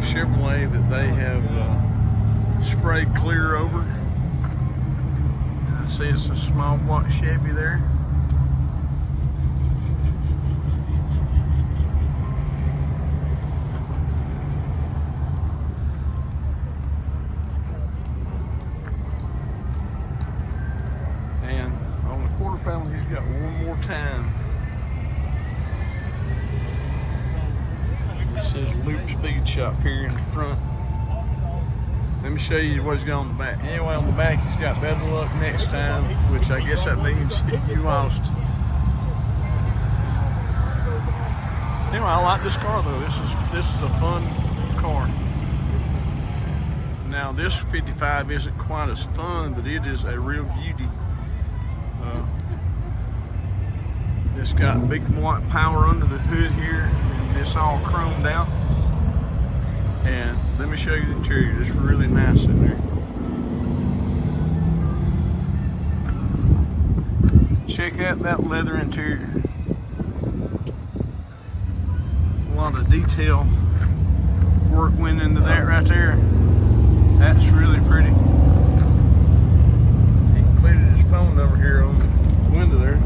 Chevrolet that they have sprayed clear over. I see it's a small block Chevy there. And on the quarter panel, he's got one more time. It says Loop Speed Shop here in the front. Let me show you what he's got on the back. Anyway, on the back, he's got better luck next time, which I guess that means you lost. Anyway, I like this car though. This is a fun car. Now this 55 isn't quite as fun, but it is a real beauty. It's got big white power under the hood here, and it's all chromed out. And let me show you the interior. It's really nice in there. Check out that leather interior. A lot of detail work went into that right there. That's really pretty. He included his phone number here on the window there.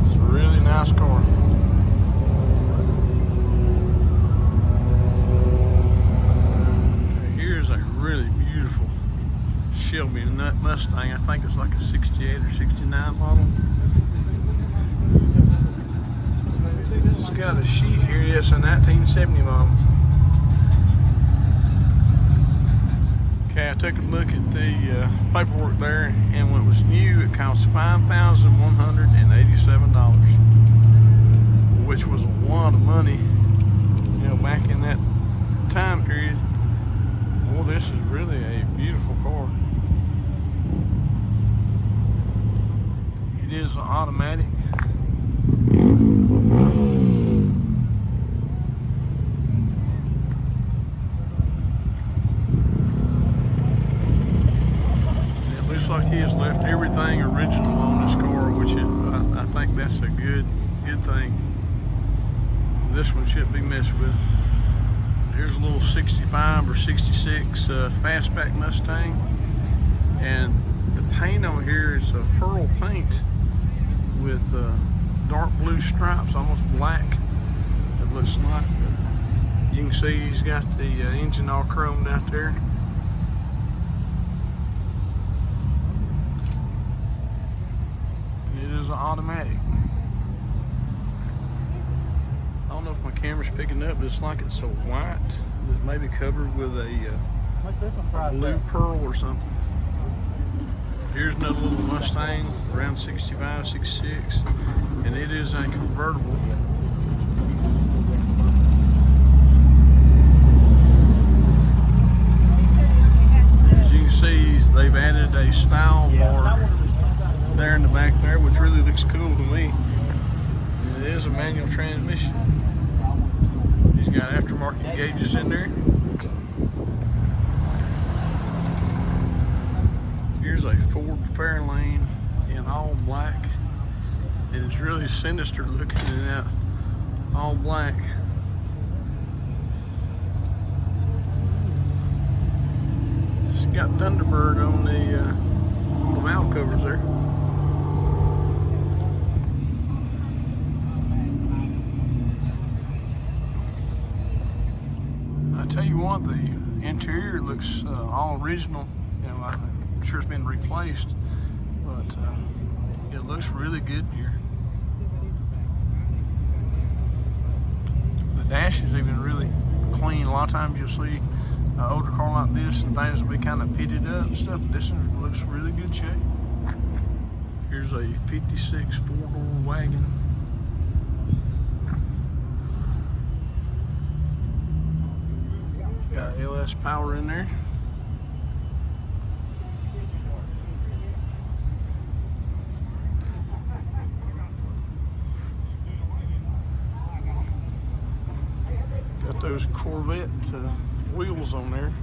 It's a really nice car. Really beautiful Chevy Mustang. I think it's like a 68 or 69 model. It's got a sheet here. Yes, a 1970 model. Okay, I took a look at the paperwork there, and when it was new, it cost $5,187, which was a lot of money, you know, back in that time period. Well, this is really a beautiful car. It is an automatic. And it looks like he has left everything original on this car, which is, I think that's a good thing. This one shouldn't be messed with. Here's a little 65 or 66 fastback Mustang, and the paint on here is a pearl paint with dark blue stripes, almost black. It looks like. You can see he's got the engine all chromed out there. It is an automatic. I don't know if my camera's picking up, but it's like it's so white that maybe covered with a blue pearl or something. Here's another little Mustang, around 65, 66, and it is a convertible. As you can see, they've added a style bar there in the back there, which really looks cool to me. It is a manual transmission. He's got aftermarket gauges in there. Here's a Ford Fairlane in all black. And it's really sinister looking in that all black. It's got Thunderbird on the valve covers there. Tell you what, the interior looks all original. You know, I'm sure it's been replaced, but it looks really good here. The dash is even really clean. A lot of times you'll see an older car like this and things will be kind of pitted up and stuff. This looks really good shape. Here's a 56 four-door wagon. Got LS power in there. Got those Corvette wheels on there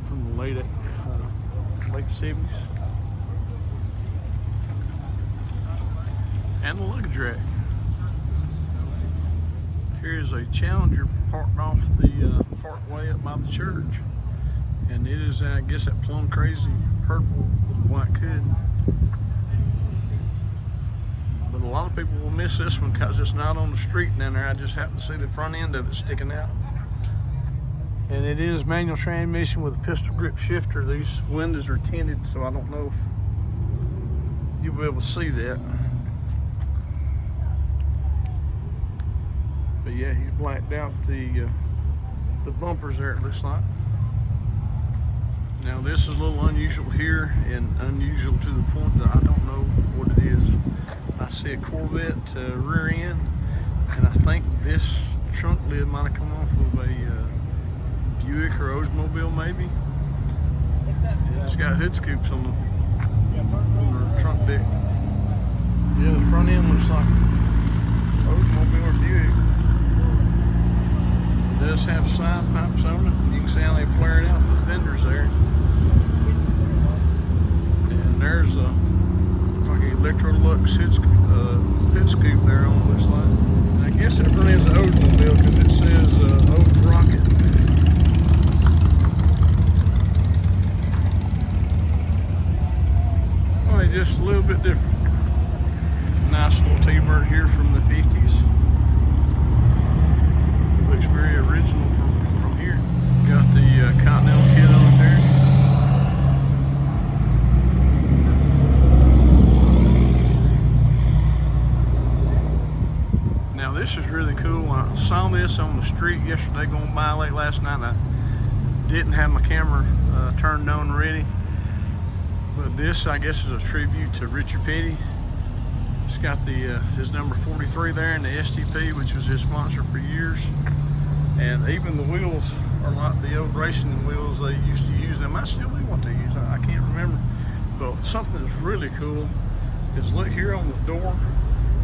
from the late 70s. And the luggage rack. Here's a Challenger parked off the parkway up by the church, and it is, I guess, that plum crazy purple with a white hood. But a lot of people will miss this one because it's not on the street down there. I just happen to see the front end of it sticking out. And it is manual transmission with a pistol grip shifter. These windows are tinted, so I don't know if you'll be able to see that. But yeah, he's blacked out the bumpers there, it looks like. Now this is a little unusual here, and unusual to the point that I don't know what it is. I see a Corvette rear end, and I think this trunk lid might have come off of a Buick or Oldsmobile maybe. And it's got hood scoops on the trunk deck. Yeah, the front end looks like Oldsmobile or Buick. It does have side pipes on it. You can see how they flared out the fenders there. And there's a like an Electrolux hood scoop there on it, looks like. And I guess it really is an Oldsmobile because it says Olds Rocket. Only just a little bit different. Nice little T-Bird here from the 50s. Looks very original from here. Got the Continental kit on it there. Now this is really cool. I saw this on the street yesterday going by late last night. I didn't have my camera turned on ready. But this, I guess, is a tribute to Richard Petty. It's got the his number 43 there and the STP, which was his sponsor for years. And even the wheels are like the old racing wheels they used to use. They might still be what they use. I can't remember. But something that's really cool is look here on the door.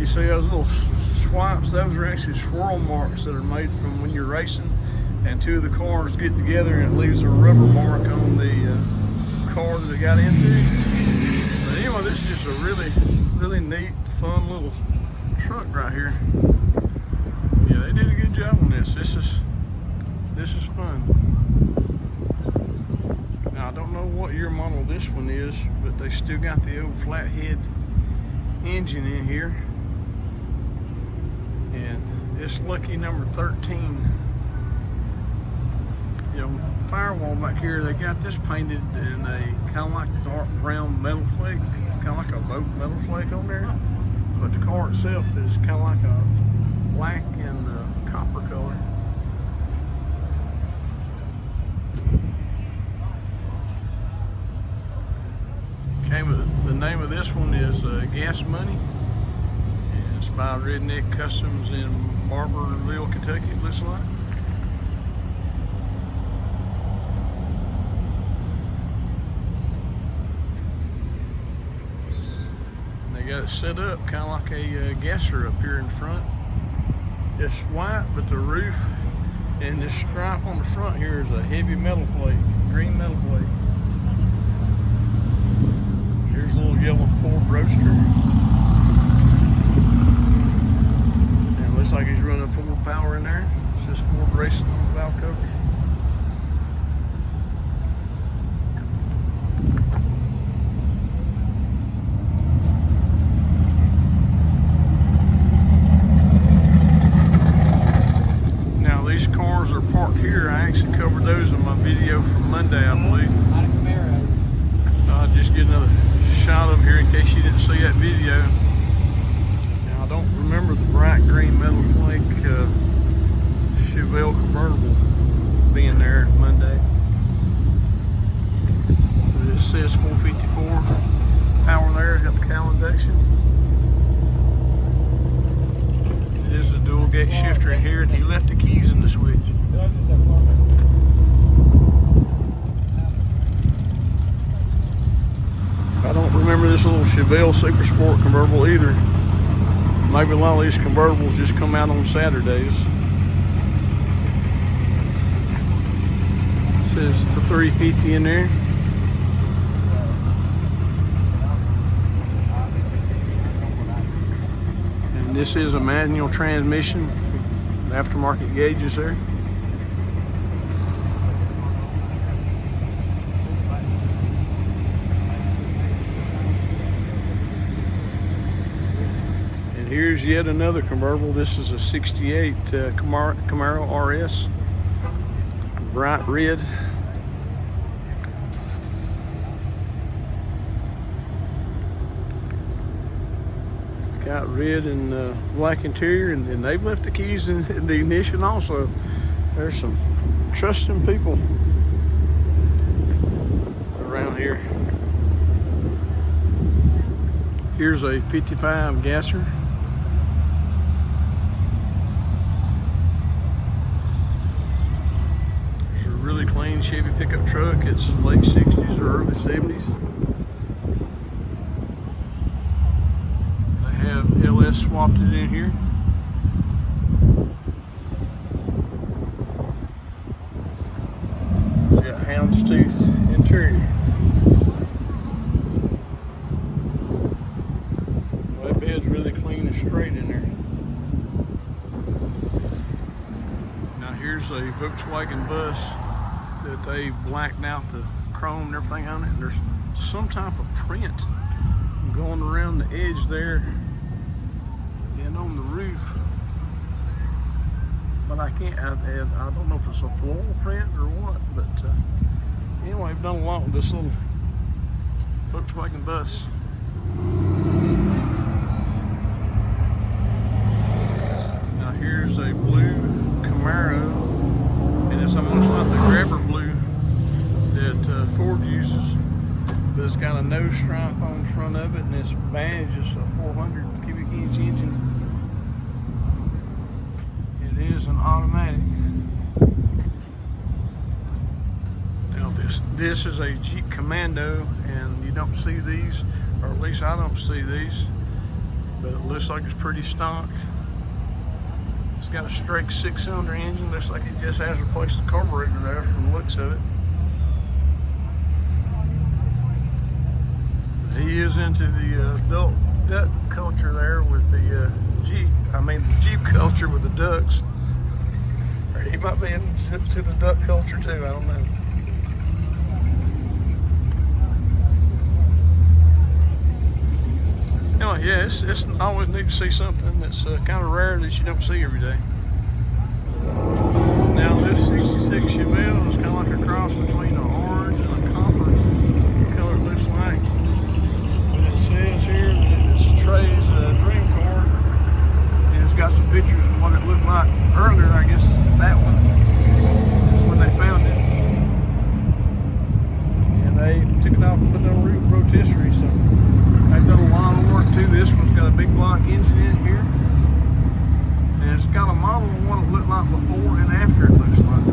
You see those little swipes? Those are actually swirl marks that are made from when you're racing, and two of the cars get together and it leaves a rubber mark on the car that it got into. But anyway, this is just a really neat, fun little truck right here. Yeah, they did a good job on this. This is fun. Now I don't know what year model this one is, but they still got the old flathead engine in here. And it's lucky number 13. You know, firewall back here, they got this painted in a kind of like dark brown metal flake, kind of like a boat metal flake on there. But the car itself is kind of like a black and copper color. Okay, but the name of this one is Gas Money. And it's by Redneck Customs in Barberville, Kentucky, it looks like. Got it set up kind of like a gasser up here in front. It's white, but the roof and this stripe on the front here is a heavy metal plate, green metal plate. Here's a little yellow Ford Roadster. And it looks like he's running Ford power in there. It says Ford Racing on the valve covers. Here, I actually covered those in my video from Monday, I believe. I'll just get another shot of here in case you didn't see that video. Now, I don't remember the bright green metal flake Chevy convertible being there Monday. But it says 454 power there. Got the cowl induction. It is a dual gate shifter in here, and he left the keys in the switch. I don't remember this little Chevy Super Sport convertible either. Maybe a lot of these convertibles just come out on Saturdays. It says the 350 in there. And this is a manual transmission. Aftermarket gauges there. And here's yet another convertible. This is a 68 Camaro RS. Bright red. Got red and black interior, and they've left the keys in the ignition also. There's some trusting people around here. Here's a 55 gasser. There's a really clean Chevy pickup truck. It's late 60s or early 70s. Have LS swapped it in here. It's got houndstooth interior. Well, that bed's really clean and straight in there. Now here's a Volkswagen bus that they blacked out the chrome and everything on it. And there's some type of print going around the edge there and on the roof, but I can't, I don't know if it's a floral print or what, but anyway, I've done a lot with this little Volkswagen bus. Now here's a blue Camaro, and it's almost like the grabber blue that Ford uses, but it's got a nose stripe on the front of it, and this badge is a 400 cubic inch engine. It is an automatic. Now this is a Jeep Commando, and you don't see these, or at least I don't see these, but it looks like it's pretty stock. It's got a straight 6-cylinder engine. Looks like it just has replaced the carburetor there from the looks of it. He is into the duck culture there with the Jeep. I mean the Jeep culture with the ducks. Or he might be into the duck culture too, I don't know. Anyway, yeah, it's always neat to see something that's kind of rare that you don't see every day. Now this 66 Chevy is kind of like a cross between an orange and a copper color, it looks like. It says here that it's Trey's dream car, and it's got some pictures of what it looked like earlier. I guess that one is when they found it, and they took it off and put it on rotisserie. So they've done a lot of work too. This one's got a big block engine in here, and it's got a model of what it looked like before and after. It looks like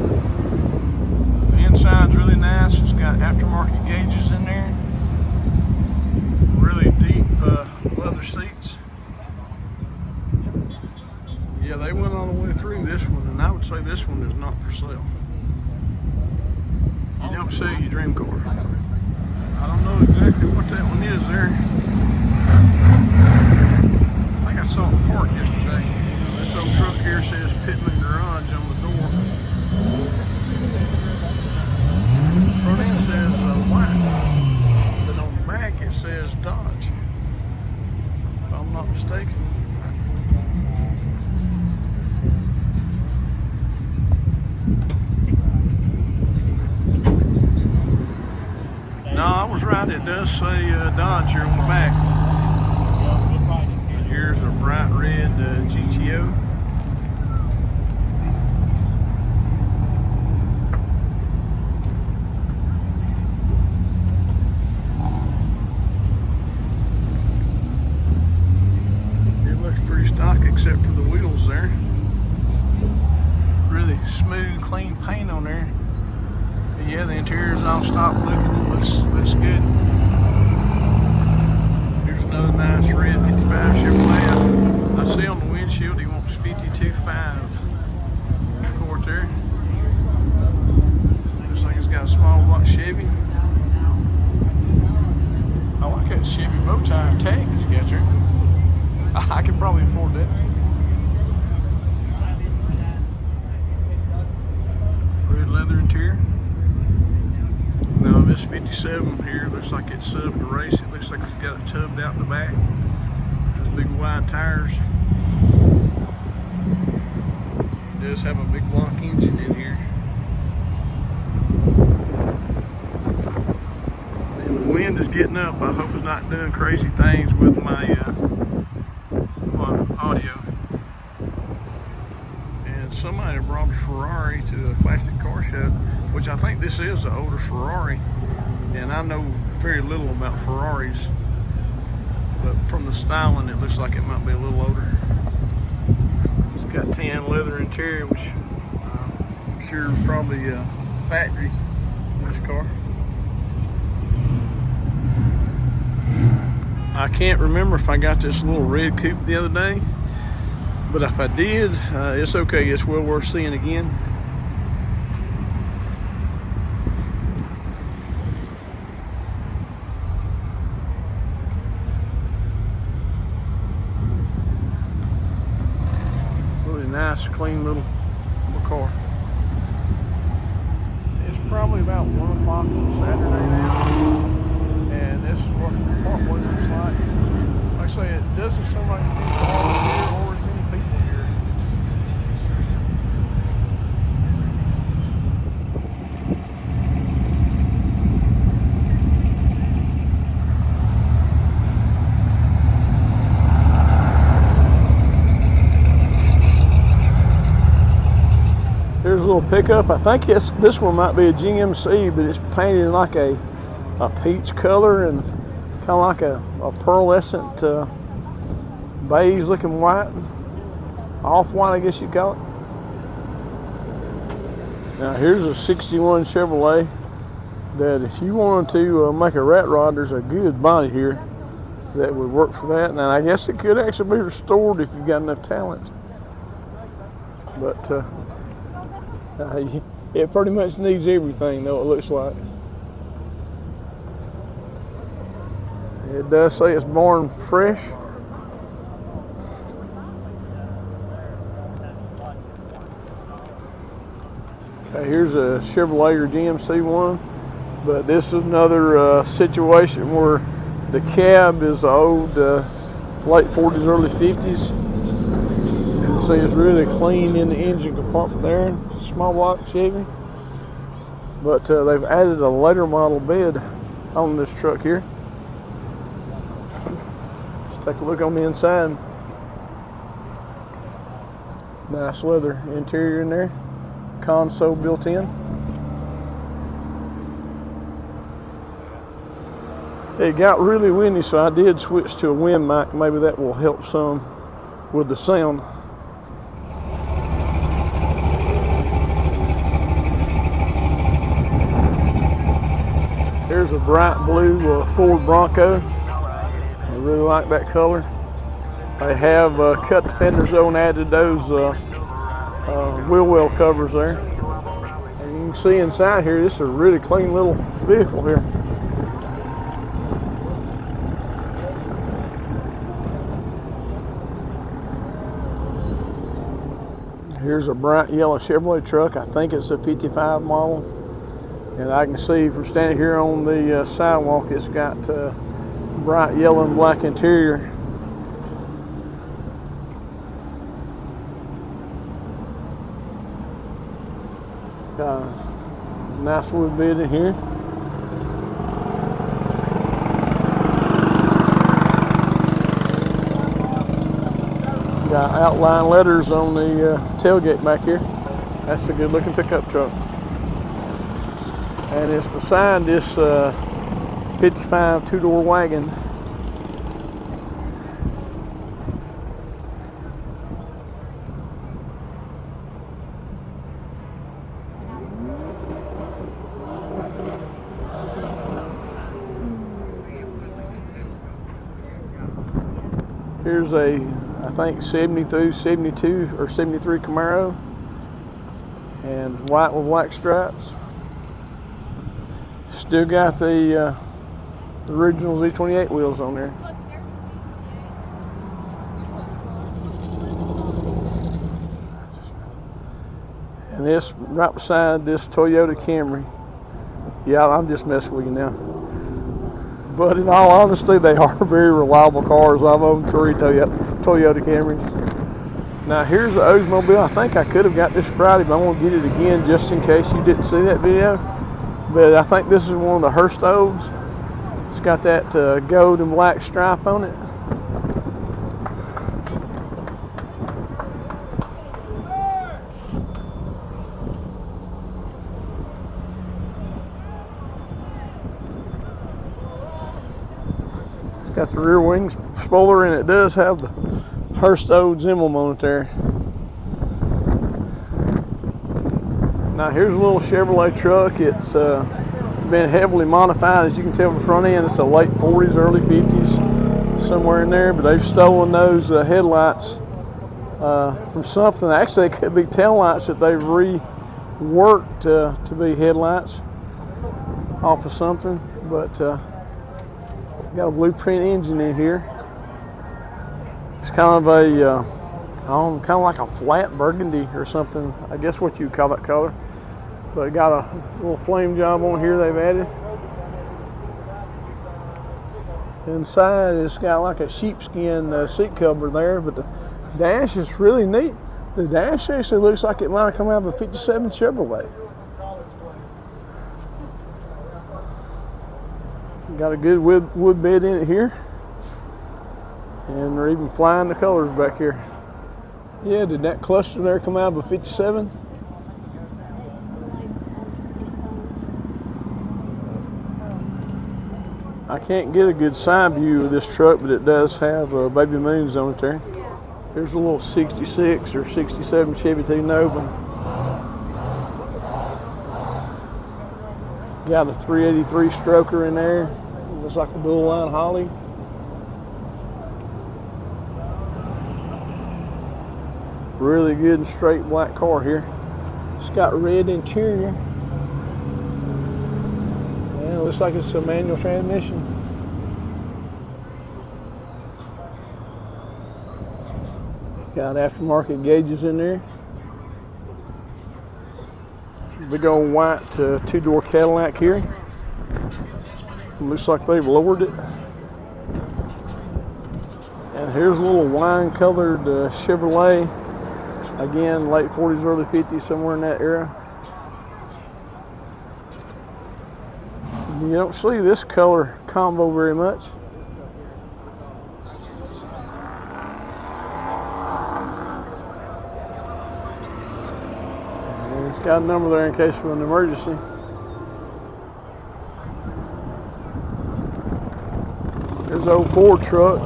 the inside's really nice. It's got aftermarket gauges in there. Really deep leather seats. Yeah, they went all the way through this one, and I would say this one is not for sale. You don't sell your dream car. I don't know exactly what that one is there. I think I saw it parked yesterday. This old truck here says Pittman Garage on the door. Front end says white, but on the back it says Dodge, if I'm not mistaken. No, I was right. It does say Dodge here on the back. And here's a bright red GTO. It looks pretty stock except for the wheels there. Really smooth, clean paint on there. Yeah, the interior's all stock looking. It looks good. Here's another nice red 55 Chevrolet. I see on the windshield he wants 52.5 quart there. Looks like it's got a small block Chevy. I like that Chevy bow tie tag he's got there. I could probably afford that. leather interior. Now this 57 here looks like it's set up to race. It looks like it's got it tubbed out the back. Those big wide tires. It does have a big block engine in here. And the wind is getting up. I hope it's not doing crazy things with my audio. And somebody brought a Ferrari to a classic car show, which I think this is an older Ferrari. And I know very little about Ferraris, but from the styling it looks like it might be a little older. It's got tan leather interior, which I'm sure is probably a factory in this car. I can't remember if I got this little red coupe the other day, but if I did, it's okay. It's well worth seeing again. Really nice, clean little car. It's probably about 1 o'clock on Saturday now, and this is what the park looks like. Like I say, it doesn't seem like there's cars here or as many people here. Here's a little pickup. I think this one might be a GMC, but it's painted in like a peach color and kind of like a pearlescent beige looking white, off-white I guess you'd call it. Now here's a 61 Chevrolet that if you wanted to make a rat rod, there's a good body here that would work for that. Now I guess it could actually be restored if you've got enough talent, but it pretty much needs everything though, it looks like. It does say it's born fresh. Okay, here's a Chevrolet or GMC one, but this is another situation where the cab is old, late 40s, early 50s. You see it's really clean in the engine compartment there, small block Chevy. But they've added a later model bed on this truck here. Take a look on the inside. Nice leather interior in there. Console built in. It got really windy, so I did switch to a wind mic. Maybe that will help some with the sound. Here's a bright blue Ford Bronco. I really like that color. They have cut the fenders though and added those wheel well covers there. And you can see inside here, this is a really clean little vehicle here. Here's a bright yellow Chevrolet truck. I think it's a 55 model. And I can see from standing here on the sidewalk, it's got bright yellow and black interior. Got a nice wood bed in here. Got outline letters on the tailgate back here. That's a good looking pickup truck. And it's beside this 55 two-door wagon. Here's a, I think 72 or 73 Camaro, and white with black stripes. Still got the original Z28 wheels on there. And it's right beside this Toyota Camry. Yeah, I'm just messing with you now. But in all honesty, they are very reliable cars. I've owned 3 Toyota Camrys. Now here's the Oldsmobile. I think I could have got this Friday, but I'm going to get it again just in case you didn't see that video. But I think this is one of the Hearst Olds. It's got that gold and black stripe on it. Got the rear wing spoiler, and it does have the Hearst Olds emblem on it there. Now here's a little Chevrolet truck. It's been heavily modified. As you can tell from the front end, it's a late 40s, early 50s, somewhere in there. But they've stolen those headlights from something. Actually, it could be tail lights that they've reworked to be headlights off of something. But got a blueprint engine in here. It's kind of a, kind of like a flat burgundy or something. I guess what you would call that color. But it got a little flame job on here they've added. Inside it's got like a sheepskin seat cover there, but the dash is really neat. The dash actually looks like it might have come out of a 57 Chevrolet. Got a good wood bed in it here. And they're even flying the colors back here. Yeah, did that cluster there come out of a 57? I can't get a good side view of this truck, but it does have baby moons on it there. Here's a little 66 or 67 Chevy T Nova. Got a 383 stroker in there. Looks like a dual line Holly. Really good and straight black car here. It's got red interior. And it looks like it's a manual transmission. Got aftermarket gauges in there. Big old white 2-door Cadillac here. Looks like they've lowered it. And here's a little wine colored Chevrolet. Again, late 40s, early 50s, somewhere in that era. You don't see this color combo very much. And it's got a number there in case of an emergency. There's an old Ford truck.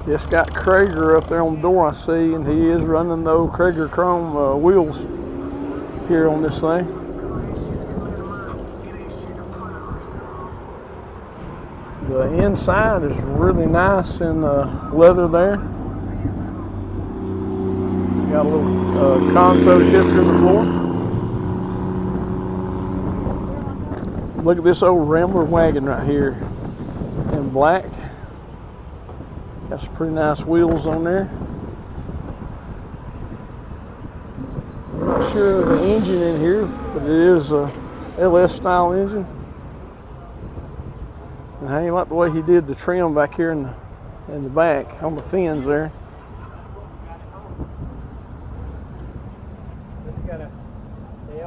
It's got Krager up there on the door, I see, and he is running the old Krager chrome wheels here on this thing. The inside is really nice in the leather there. Got a little console shifter in the floor. Look at this old Rambler wagon right here in black. Got some pretty nice wheels on there. I'm not sure of the engine in here, but it is a LS style engine. And I like the way he did the trim back here in the back on the fins there.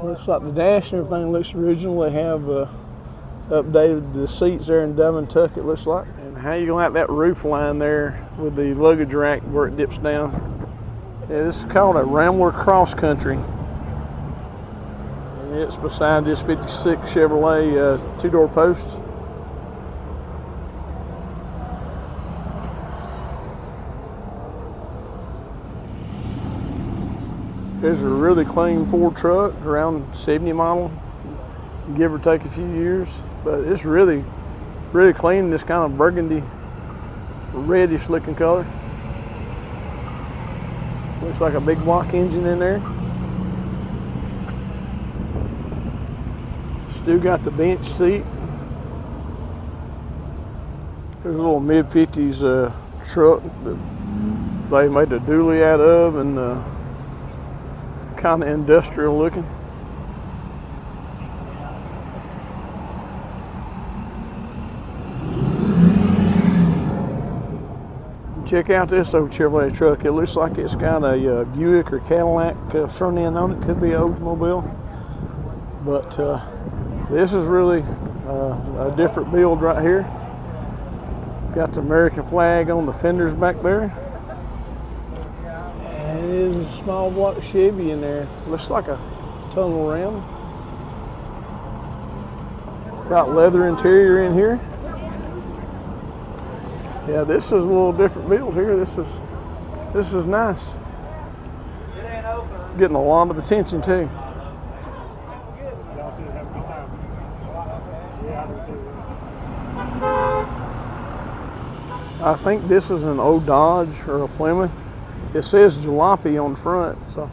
Looks like the dash and everything looks original. They have updated the seats there in Dumb and Tuck, it looks like. And how you like that roof line there with the luggage rack where it dips down. Yeah, this is called a Rambler Cross Country. And it's beside this 56 Chevrolet 2-door post. There's a really clean Ford truck, around 70 model, give or take a few years. But it's really, really clean, this kind of burgundy, reddish looking color. Looks like a big block engine in there. Still got the bench seat. There's a little mid-50s truck that they made a dually out of, and kind of industrial looking. Check out this old Chevrolet truck. It looks like it's got a Buick or Cadillac front end on it. Could be an Oldsmobile. But this is really a different build right here. Got the American flag on the fenders back there. And it is a small block Chevy in there. Looks like a tunnel ram. Got leather interior in here. Yeah, this is a little different build here. This is nice. Getting a lot of attention too. I think this is an old Dodge or a Plymouth. It says Jalopy on the front, so.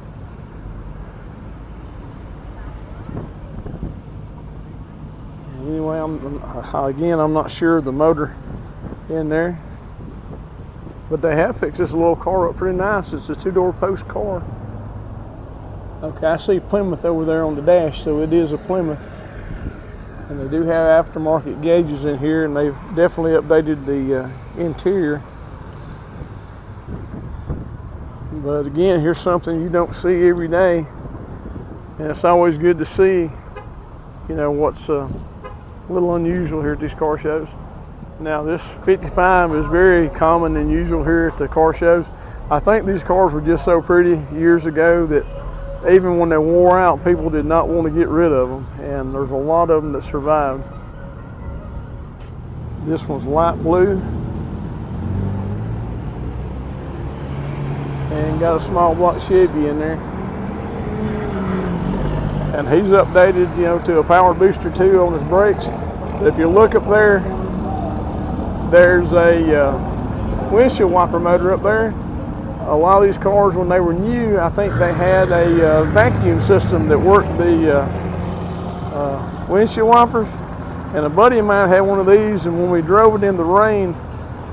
Anyway, I'm not sure of the motor in there, but they have fixed this little car up pretty nice. It's a two-door post car. Okay, I see Plymouth over there on the dash, so it is a Plymouth. And they do have aftermarket gauges in here, and they've definitely updated the interior. But again, here's something you don't see every day, and it's always good to see, you know, what's a little unusual here at these car shows. Now this 55 is very common and usual here at the car shows. I think these cars were just so pretty years ago that even when they wore out, people did not want to get rid of them, and there's a lot of them that survived. This one's light blue and got a small block Chevy in there, and he's updated, you know, to a power booster too on his brakes. But if you look up there, there's a windshield wiper motor up there. A lot of these cars, when they were new, I think they had a vacuum system that worked the windshield wipers. And a buddy of mine had one of these, and when we drove it in the rain,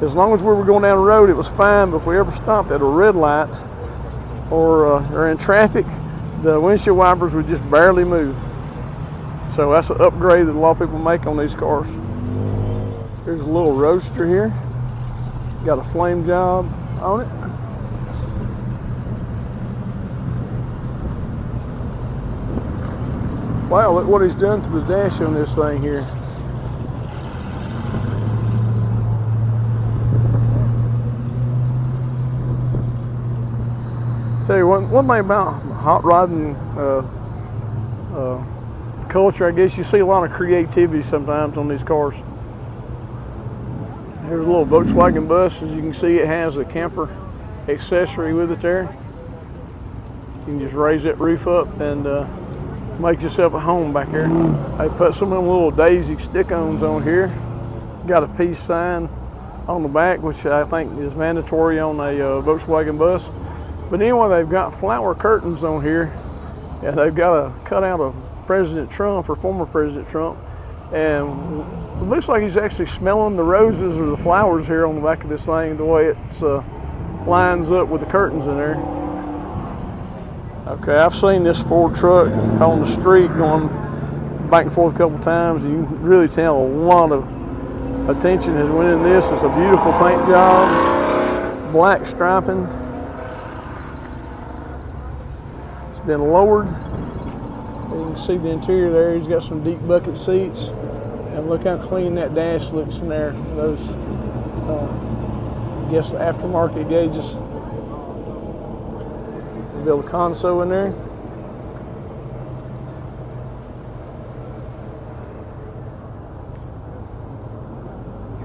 as long as we were going down the road, it was fine. But if we ever stopped at a red light or in traffic, the windshield wipers would just barely move. So that's an upgrade that a lot of people make on these cars. There's a little roadster here. Got a flame job on it. Wow, look what he's done to the dash on this thing here. Tell you one thing about hot rodding culture, I guess you see a lot of creativity sometimes on these cars. Here's a little Volkswagen bus. As you can see, it has a camper accessory with it there. You can just raise that roof up and make yourself a home back here. They put some of them little daisy stick-ons on here. Got a peace sign on the back, which I think is mandatory on a Volkswagen bus. But anyway, they've got flower curtains on here, and they've got a cutout of President Trump or former President Trump, and it looks like he's actually smelling the roses or the flowers here on the back of this thing, the way it lines up with the curtains in there. Okay, I've seen this Ford truck on the street going back and forth a couple times, and you can really tell a lot of attention has went in this. It's a beautiful paint job, black striping. It's been lowered. You can see the interior there. He's got some deep bucket seats, and look how clean that dash looks in there. Those, I guess, aftermarket gauges. Build a console in there.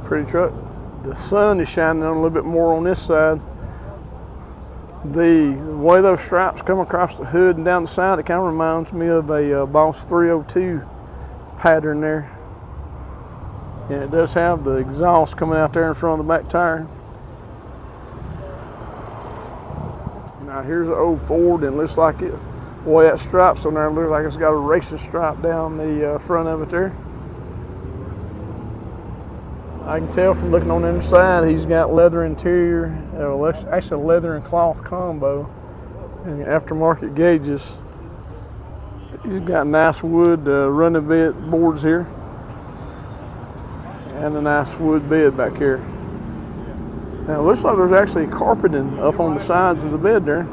Pretty truck. The sun is shining on a little bit more on this side. The way those stripes come across the hood and down the side, it kind of reminds me of a Boss 302 pattern there. And it does have the exhaust coming out there in front of the back tire. Now here's an old Ford, and it looks like it, the way that stripe's on there, it looks like it's got a racing stripe down the front of it there. I can tell from looking on the inside, he's got leather interior. It's actually a leather and cloth combo. And aftermarket gauges. He's got nice wood running bed boards here. And a nice wood bed back here. Now it looks like there's actually carpeting up on the sides of the bed there.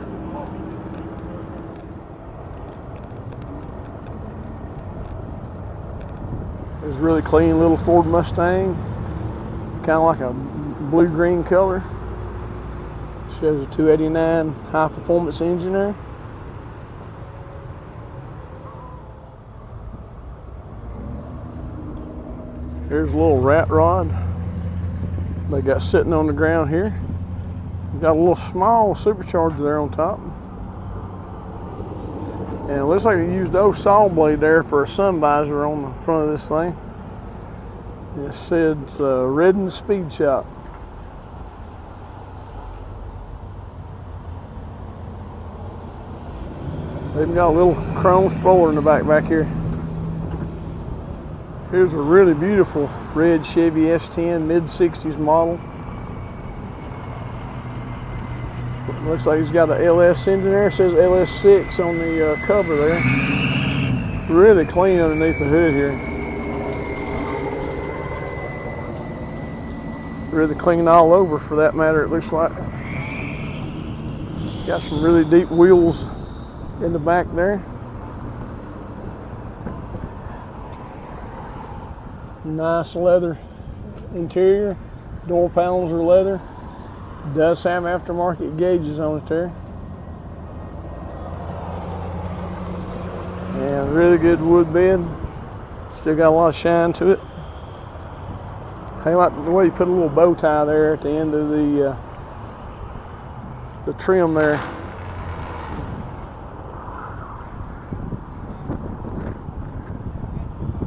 It's a really clean little Ford Mustang. Kind of like a blue-green color. Shows a 289 high-performance engine there. Here's a little rat rod they got sitting on the ground here. Got a little small supercharger there on top. And it looks like they used the old saw blade there for a sun visor on the front of this thing. It said Redden Speed Shop. They've got a little chrome spoiler in the back here. Here's a really beautiful red Chevy S10 mid-60s model. Looks like he's got an LS engine there. It says LS6 on the cover there. Really clean underneath the hood here. Really clean all over for that matter, it looks like. Got some really deep wheels in the back there. Nice leather interior. Door panels are leather. Does have aftermarket gauges on it there. And really good wood bed. Still got a lot of shine to it. I like the way you put a little bow tie there at the end of the trim there.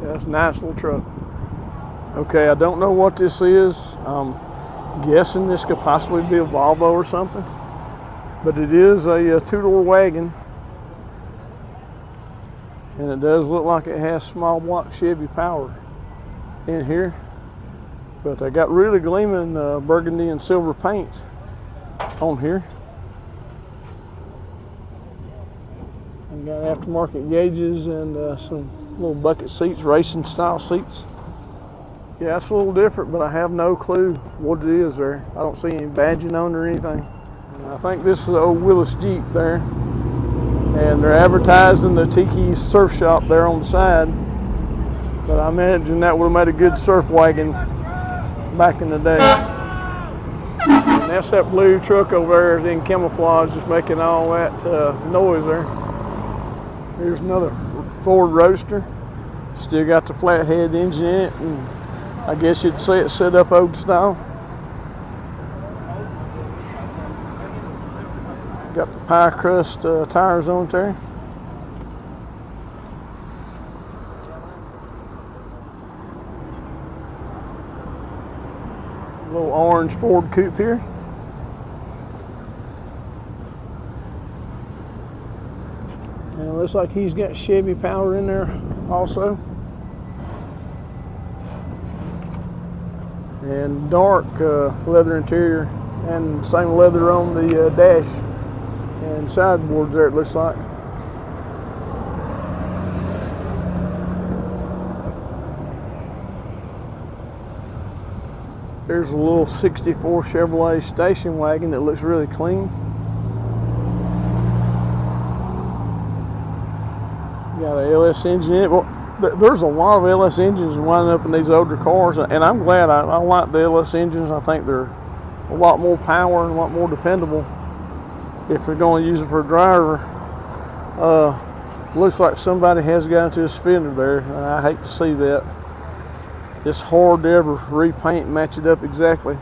Yeah, that's a nice little truck. Okay, I don't know what this is. I'm guessing this could possibly be a Volvo or something. But it is a two-door wagon. And it does look like it has small block Chevy power in here. But they got really gleaming burgundy and silver paint on here. And got aftermarket gauges and some little bucket seats, racing style seats. Yeah, it's a little different, but I have no clue what it is there. I don't see any badging on it or anything. And I think this is the old Willis Jeep there. And they're advertising the Tiki surf shop there on the side. But I imagine that would have made a good surf wagon back in the day. And that's that blue truck over there in camouflage just making all that noise there. Here's another Ford Roadster. Still got the flathead engine in it. And I guess you'd say it's set up old style. Got the pie crust tires on there. Little orange Ford coupe here. And it looks like he's got Chevy power in there also. And dark leather interior and same leather on the dash and sideboards there, it looks like. There's a little 64 Chevrolet station wagon that looks really clean. Got a LS engine in it. Well, there's a lot of LS engines winding up in these older cars, and I'm glad. I like the LS engines. I think they're a lot more power and a lot more dependable if you're going to use it for a driver. Looks like somebody has got into this fender there, and I hate to see that. It's hard to ever repaint and match it up exactly.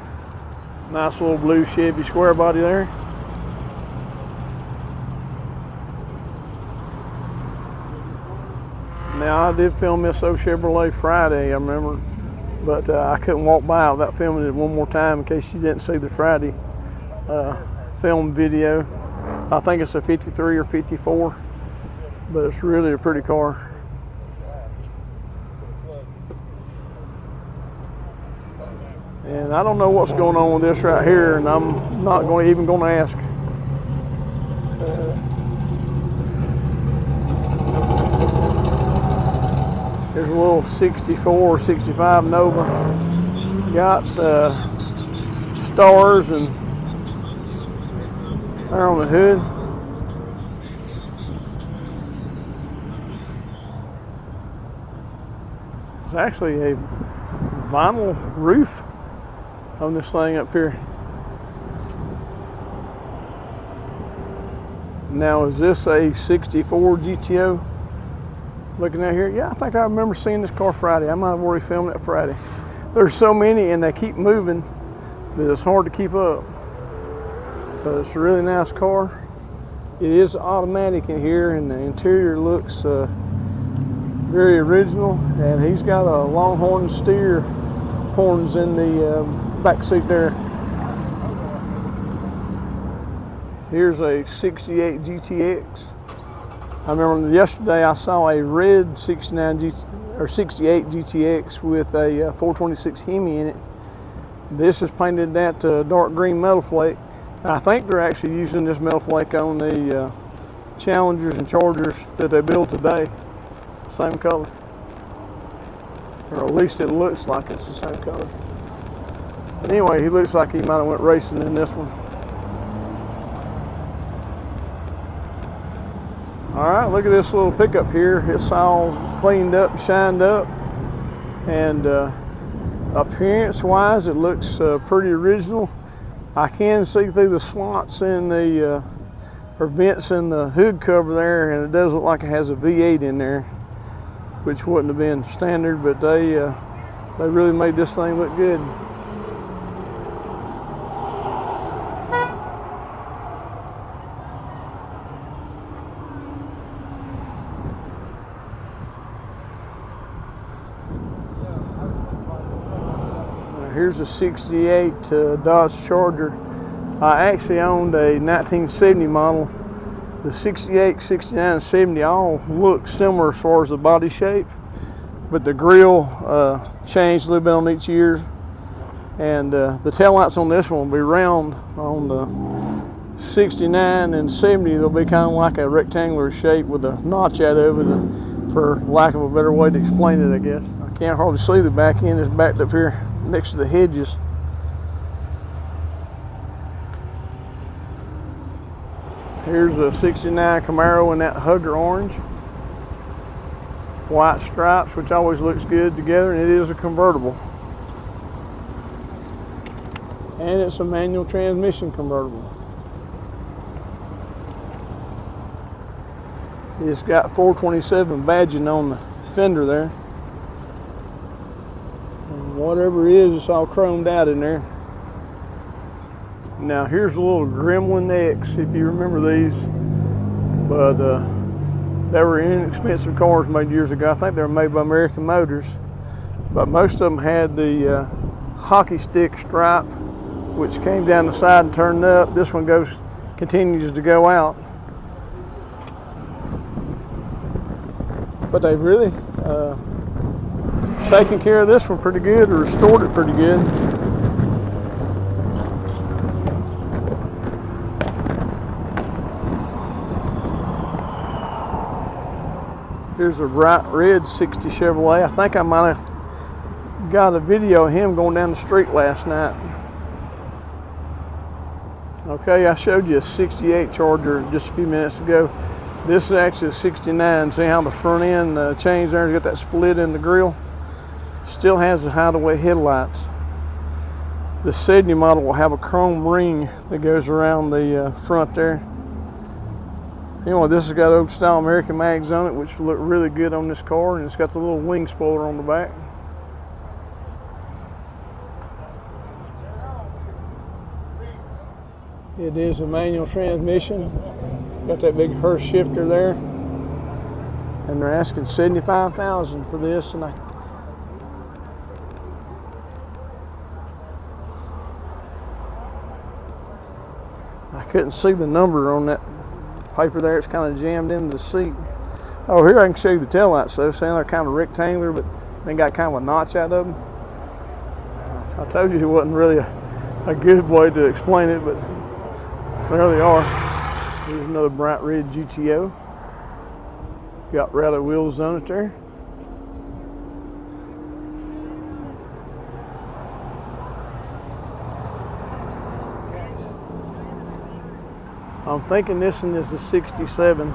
Nice little blue Chevy square body there. Now I did film this old Chevrolet Friday, I remember, but I couldn't walk by without filming it one more time in case you didn't see the Friday film video. I think it's a 53 or 54, but it's really a pretty car. And I don't know what's going on with this right here, and I'm not even going to ask. Here's a little 64, 65 Nova. Got stars and there on the hood. It's actually a vinyl roof on this thing up here. Now, is this a 64 GTO? Looking at here, yeah, I think I remember seeing this car Friday. I might have already filmed it Friday. There's so many and they keep moving that it's hard to keep up. But it's a really nice car. It is automatic in here and the interior looks very original. And he's got a Longhorn steer horns in the back seat there. Here's a 68 GTX. I remember yesterday I saw a red 68 GTX with a 426 Hemi in it. This is painted that dark green metal flake. I think they're actually using this metal flake on the Challengers and Chargers that they build today. Same color. Or at least it looks like it's the same color. But anyway, he looks like he might have went racing in this one. Alright, look at this little pickup here. It's all cleaned up, shined up, and appearance wise it looks pretty original. I can see through the slots in the or vents in the hood cover there, and it does look like it has a V8 in there, which wouldn't have been standard, but they really made this thing look good. Here's a 68 Dodge Charger. I actually owned a 1970 model. The 68, 69, and 70 all look similar as far as the body shape, but the grille changed a little bit on each year. And the taillights on this one will be round. On the 69 and 70, they'll be kind of like a rectangular shape with a notch out of it, for lack of a better way to explain it, I guess. I can't hardly see the back end. It's backed up here next to the hedges. Here's a 69 Camaro in that Hugger orange. White stripes, which always looks good together, and it is a convertible. And it's a manual transmission convertible. It's got 427 badging on the fender there. Whatever it is, it's all chromed out in there. Now here's a little Gremlin X, if you remember these, but they were inexpensive cars made years ago. I think they were made by American Motors, but most of them had the hockey stick stripe, which came down the side and turned up. This one continues to go out, but they've really taken care of this one pretty good, or restored it pretty good. Here's a bright red 60 Chevrolet. I think I might have got a video of him going down the street last night. Okay, I showed you a 68 Charger just a few minutes ago. This is actually a 69. See how the front end changed there? It's got that split in the grille. Still has the hideaway headlights. The 70 model will have a chrome ring that goes around the front there. Anyway, this has got old style American mags on it, which look really good on this car, and it's got the little wing spoiler on the back. It is a manual transmission. Got that big Hurst shifter there, and they're asking $75,000 for this, and I couldn't see the number on that paper there. It's kind of jammed into the seat. Oh, here I can show you the taillights. So they're kind of rectangular, but they got kind of a notch out of them. I told you it wasn't really a good way to explain it, but there they are. Here's another bright red GTO. Got rally wheels on it there. I'm thinking this one is a 67.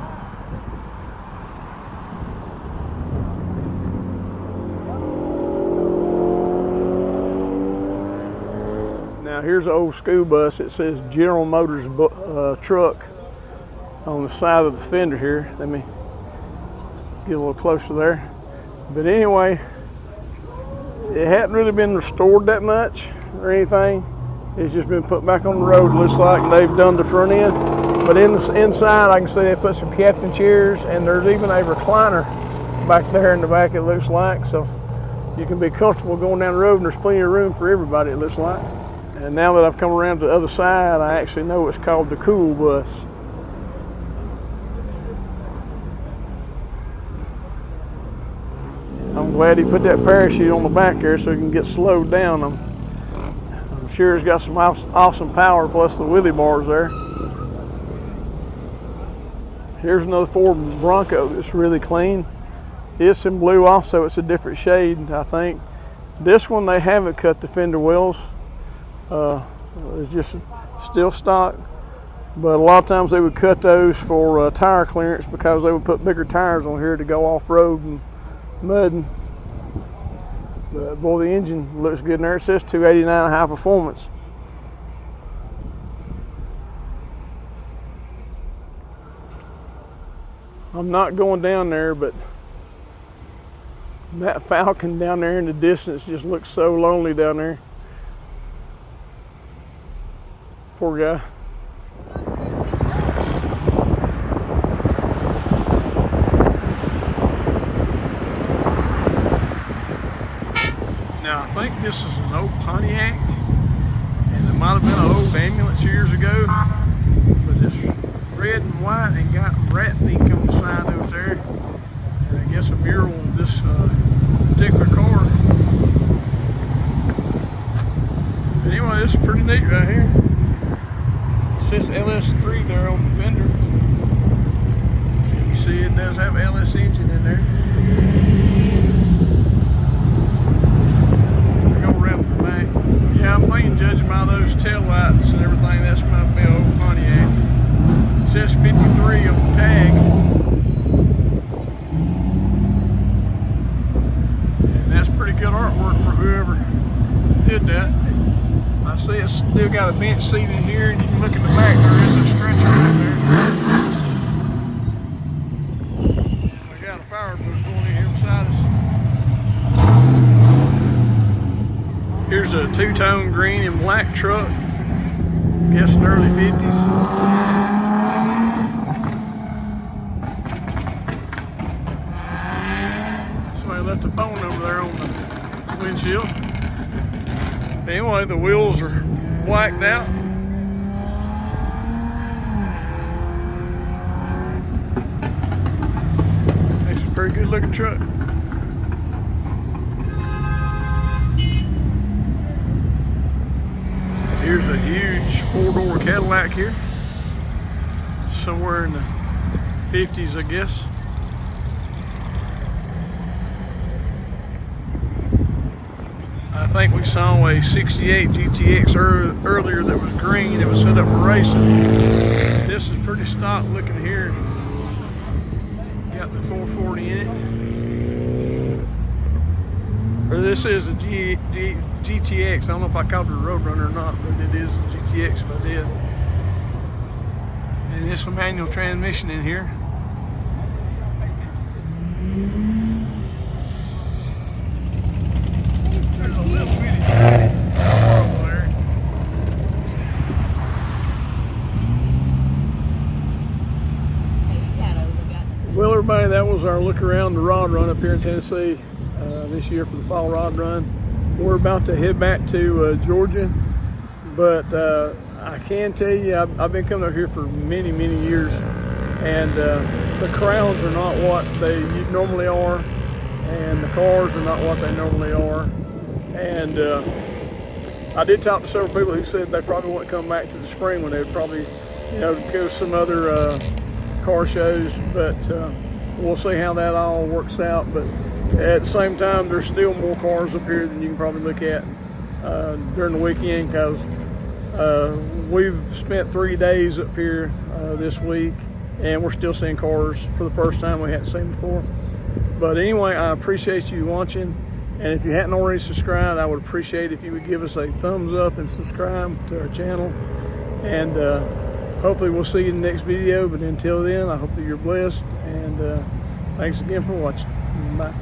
Now here's an old school bus. It says General Motors truck on the side of the fender here. Let me get a little closer there. But anyway, it hadn't really been restored that much or anything. It's just been put back on the road. Looks like they've done the front end. But inside, I can see they put some captain chairs, and there's even a recliner back there in the back, it looks like. So you can be comfortable going down the road, and there's plenty of room for everybody, it looks like. And now that I've come around to the other side, I actually know it's called the cool bus. I'm glad he put that parachute on the back there so he can get slowed down. I'm sure it's got some awesome power, plus the wheelie bars there. Here's another Ford Bronco that's really clean. It's in blue also. It's a different shade, I think. This one, they haven't cut the fender wells. It's just still stock. But a lot of times they would cut those for tire clearance because they would put bigger tires on here to go off-road and mudding. But boy, the engine looks good in there. It says 289 high performance. I'm not going down there, but that Falcon down there in the distance just looks so lonely down there. Poor guy. Now I think this is an old Pontiac, and it might have been an old ambulance years ago, but it's red and white and got rat ink on the side over there, and I guess a mural of this particular car. But anyway, this is pretty neat right here. It says LS3 there on the fender. You see it does have LS engine in there. Yeah, I'm thinking, judging by those tail lights and everything, that's might be an old Pontiac. It says 53 on the tag. And that's pretty good artwork for whoever did that. I see it's still got a bench seat in here, and you can look in the back, there is a stretcher right there. I got a fire boat going in here beside us. Here's a two-tone green and black truck. Guess in the early 50s. Somebody left a phone number there on the windshield. Anyway, the wheels are blacked out. It's a pretty good looking truck. Here's a huge four-door Cadillac here, somewhere in the 50s, I guess. I think we saw a 68 GTX earlier that was green. It was set up for racing. This is pretty stock looking here. Got the 440 in it. Or this is a GTX. I don't know if I called it a Roadrunner or not, but it is a GTX if I did. And there's some manual transmission in here. There's a little bitty there. Well, everybody, that was our look around the rod run up here in Tennessee this year for the fall rod run. We're about to head back to Georgia, but I can tell you I've been coming up here for many years, and the crowds are not what they normally are, and the cars are not what they normally are. And I did talk to several people who said they probably wouldn't come back to the spring when they would probably you know, go to some other car shows, but we'll see how that all works out. But at the same time, there's still more cars up here than you can probably look at during the weekend, because we've spent 3 days up here this week, and we're still seeing cars for the first time we hadn't seen before. But anyway, I appreciate you watching, and if you hadn't already subscribed, I would appreciate if you would give us a thumbs up and subscribe to our channel. And hopefully we'll see you in the next video. But until then, I hope that you're blessed, and thanks again for watching. Bye.